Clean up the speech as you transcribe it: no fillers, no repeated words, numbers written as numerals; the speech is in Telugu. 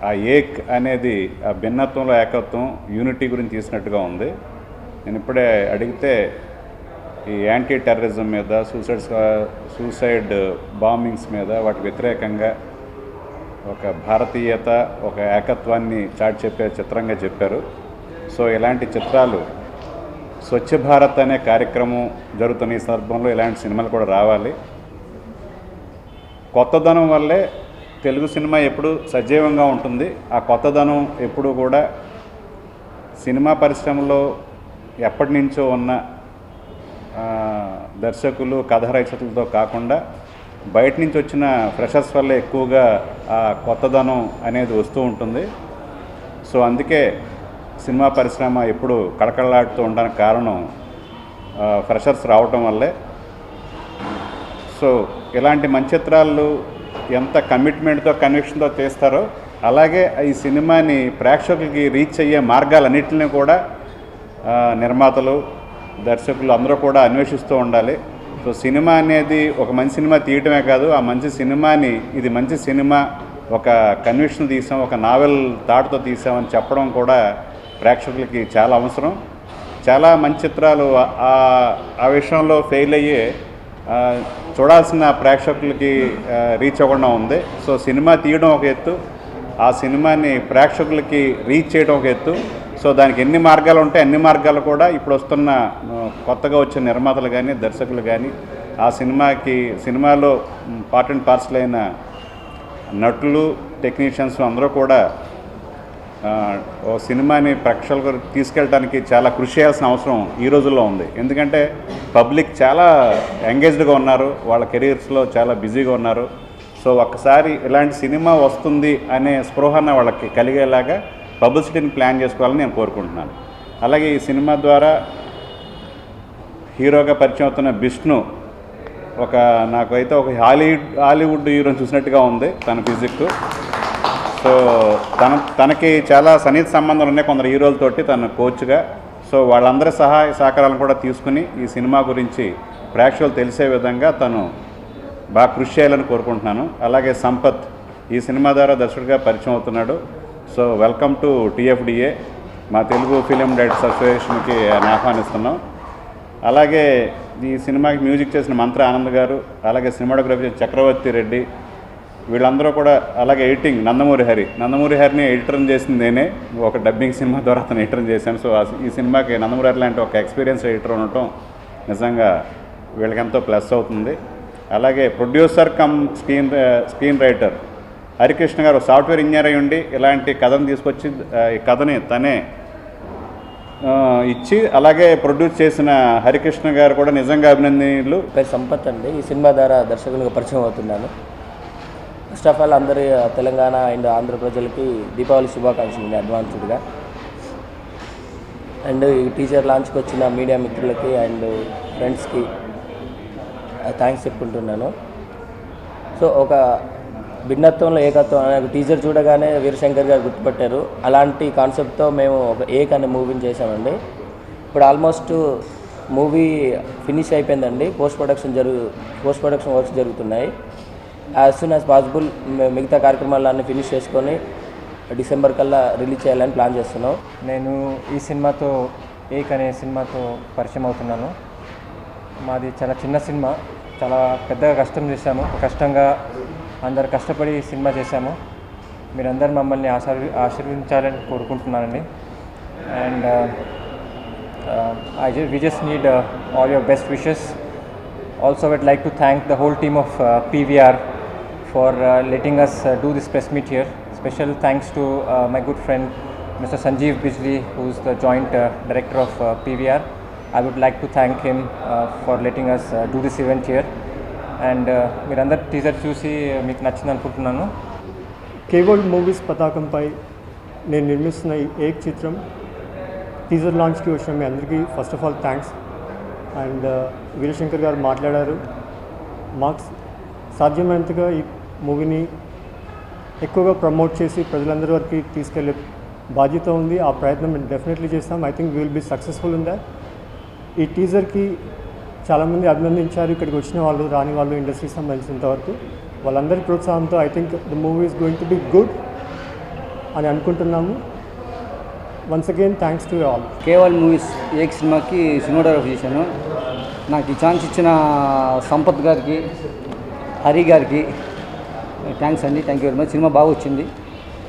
ఆ ఏక్ అనేది ఆ భిన్నత్వంలో ఏకత్వం యూనిటీ గురించి తీసినట్టుగా ఉంది. నేను ఇప్పుడే అడిగితే ఈ యాంటీ టెర్రరిజం మీద సూసైడ్ బాంబింగ్స్ మీద వాటి వ్యతిరేకంగా ఒక భారతీయత ఒక ఏకత్వాన్ని చాటి చెప్పే చిత్రంగా చెప్పారు. సో ఇలాంటి చిత్రాలు స్వచ్ఛ భారత్ అనే కార్యక్రమం జరుగుతున్న ఈ సందర్భంలో ఇలాంటి సినిమాలు కూడా రావాలి. కొత్తదనం వల్లే తెలుగు సినిమా ఎప్పుడు సజీవంగా ఉంటుంది. ఆ కొత్తదనం ఎప్పుడు కూడా సినిమా పరిశ్రమలో ఎప్పటి నుంచో ఉన్న దర్శకులు కథ రచయితలతో కాకుండా బయట నుంచి వచ్చిన ఫ్రెషర్స్ వల్ల ఎక్కువగా ఆ కొత్తదనం అనేది వస్తూ ఉంటుంది. సో అందుకే సినిమా పరిశ్రమ ఎప్పుడు కళకళలాడుతూ ఉండడానికి కారణం ఫ్రెషర్స్ రావటం వల్లే. సో ఇలాంటి మంచి చిత్రాలు ఎంత కమిట్మెంట్తో కన్విక్షన్తో తీస్తారో అలాగే ఈ సినిమాని ప్రేక్షకులకి రీచ్ అయ్యే మార్గాలన్నింటినీ కూడా నిర్మాతలు దర్శకులు అందరూ కూడా అన్వేషిస్తూ ఉండాలి. సో సినిమా అనేది ఒక మంచి సినిమా తీయటమే కాదు, ఆ మంచి సినిమాని ఇది మంచి సినిమా ఒక కన్విక్షన్ తీసాం, ఒక నావెల్ థాట్తో తీసామని చెప్పడం కూడా ప్రేక్షకులకి చాలా అవసరం. చాలా మంచి చిత్రాలు ఆ విషయంలో ఫెయిల్ అయ్యి చూడాల్సిన ప్రేక్షకులకి రీచ్ అవ్వకుండా ఉంది. సో సినిమా తీయడం ఒక ఎత్తు, ఆ సినిమాని ప్రేక్షకులకి రీచ్ చేయడం ఒక ఎత్తు. సో దానికి ఎన్ని మార్గాలు ఉంటాయి అన్ని మార్గాలు కూడా ఇప్పుడు వస్తున్న కొత్తగా వచ్చిన నిర్మాతలు కానీ దర్శకులు కానీ ఆ సినిమాలో పార్ట్ అండ్ పార్సల్ అయిన నటులు టెక్నీషియన్స్ అందరూ కూడా ఓ సినిమాని ప్రేక్షకులకు తీసుకెళ్ళడానికి చాలా కృషి చేయాల్సిన అవసరం ఈ రోజుల్లో ఉంది. ఎందుకంటే పబ్లిక్ చాలా ఎంగేజ్డ్గా ఉన్నారు, వాళ్ళ కెరీర్స్లో చాలా బిజీగా ఉన్నారు. సో ఒక్కసారి ఇలాంటి సినిమా వస్తుంది అనే స్పృహన వాళ్ళకి కలిగేలాగా పబ్లిసిటీని ప్లాన్ చేసుకోవాలని నేను కోరుకుంటున్నాను. అలాగే ఈ సినిమా ద్వారా హీరోగా పరిచయం అవుతున్న విష్ణు నాకైతే ఒక హాలీవుడ్ హీరోని చూసినట్టుగా ఉంది తన ఫిజిక్. సో తనకి చాలా సన్నిహిత సంబంధాలు ఉన్నాయి కొందరు హీరోలతోటి తన కోచ్గా. సో వాళ్ళందరి సహాయ సహకారాలను కూడా తీసుకుని ఈ సినిమా గురించి ప్రేక్షకులు తెలిసే విధంగా తను బాగా కృషి చేయాలని కోరుకుంటున్నాను. అలాగే సంపత్ ఈ సినిమా ద్వారా దర్శకుడిగా పరిచయం అవుతున్నాడు. సో వెల్కమ్ టు TFDA, మా తెలుగు ఫిలిం డైరెక్టర్స్ అసోసియేషన్కి ఆహ్వానిస్తున్నాం. అలాగే ఈ సినిమాకి మ్యూజిక్ చేసిన మంత్ర ఆనంద్ గారు, అలాగే సినిమాటోగ్రఫీ చక్రవర్తి రెడ్డి, వీళ్ళందరూ కూడా, అలాగే ఎడిటింగ్ నందమూరి హరిని ఎడిటర్ని చేసింది నేనే. ఒక డబ్బింగ్ సినిమా ద్వారా అతను ఎడిటర్ చేశాను. సో ఈ సినిమాకి నందమూరి హరి లాంటి ఒక ఎక్స్పీరియన్స్ ఎడిటర్ ఉండటం నిజంగా వీళ్ళకెంతో ప్లస్ అవుతుంది. అలాగే producer come screen writer Harikrishna గారు సాఫ్ట్వేర్ ఇంజనీర్ అయి ఉండి ఇలాంటి కథను తీసుకొచ్చి ఈ కథని తనే ఇచ్చి అలాగే ప్రొడ్యూస్ చేసిన హరికృష్ణ గారు కూడా నిజంగా అభినందనీయులు. సంపత్ అండి, ఈ సినిమా ద్వారా దర్శకులుగా పరిచయం అవుతున్నాను. ఫస్ట్ ఆఫ్ ఆల్ అందరి తెలంగాణ అండ్ ఆంధ్ర ప్రజలకి దీపావళి శుభాకాంక్షలు అడ్వాన్స్డ్గా. అండ్ ఈ టీజర్ లాంచ్కి వచ్చిన మీడియా మిత్రులకి అండ్ ఫ్రెండ్స్కి థ్యాంక్స్ చెప్పుకుంటున్నాను. సో ఒక భిన్నత్వంలో ఏకత్వం అనే టీజర్ చూడగానే వీరశంకర్ గారు గుర్తుపట్టారు. అలాంటి కాన్సెప్ట్తో మేము ఒక ఏక్ అనే మూవీని చేసామండి. ఇప్పుడు ఆల్మోస్ట్ మూవీ ఫినిష్ అయిపోయిందండి. పోస్ట్ ప్రొడక్షన్ వర్క్స్ జరుగుతున్నాయి. యాజ్ సూన్ యాజ్ పాసిబుల్ మిగతా కార్యక్రమాలన్నీ ఫినిష్ చేసుకొని డిసెంబర్ కల్లా రిలీజ్ చేయాలని ప్లాన్ చేస్తున్నాం. నేను ఈ సినిమాతో ఏక్ అనే సినిమాతో పరిచయం అవుతున్నాను. మాది చాలా చిన్న సినిమా, చాలా పెద్దగా కష్టం చేశాము. కష్టంగా అందరు కష్టపడి సినిమా చేశాము. మీరందరూ మమ్మల్ని ఆశీర్వదించాలని కోరుకుంటున్నానండి. And we just need all your best wishes. Also, I'd like to thank the whole team of PVR for letting us do this press meet here. Special thanks to my good friend Mr. Sanjeev Bijli, who is the joint director of PVR. I would like to thank him for letting us do this event here. And మీరందరూ టీజర్ చూసి మీకు నచ్చింది అనుకుంటున్నాను. కేవల్ మూవీస్ పతాకంపై నేను నిర్మిస్తున్న ఈ ఏక్ చిత్రం టీజర్ లాంచ్కి వచ్చిన మీ అందరికీ first of all thanks. And Veerashankar గారు మాట్లాడారు. మాకు సాధ్యమైనంతగా ఈ మూవీని ఎక్కువగా ప్రమోట్ చేసి ప్రజలందరి వరకు తీసుకెళ్లే బాధ్యత ఉంది. ఆ ప్రయత్నం మేము డెఫినెట్లీ చేస్తాం. I think we will be successful in that. ఈ టీజర్కి చాలామంది అభినందించారు. ఇక్కడికి వచ్చిన వాళ్ళు, రాని వాళ్ళు, ఇండస్ట్రీకి సంబంధించినంత వరకు వాళ్ళందరి ప్రోత్సాహంతో I think the movie is going to be good. అని అనుకుంటున్నాము. Once again thanks to all. కేవల్ మూవీస్ ఏక్ సినిమాకి సినిమాటోగ్రఫీ చేశాను. నాకు ఈ ఛాన్స్ ఇచ్చిన సంపత్ గారికి, హరి గారికి థ్యాంక్స్ అండి. Thank you very much. Cinema బాగా వచ్చింది.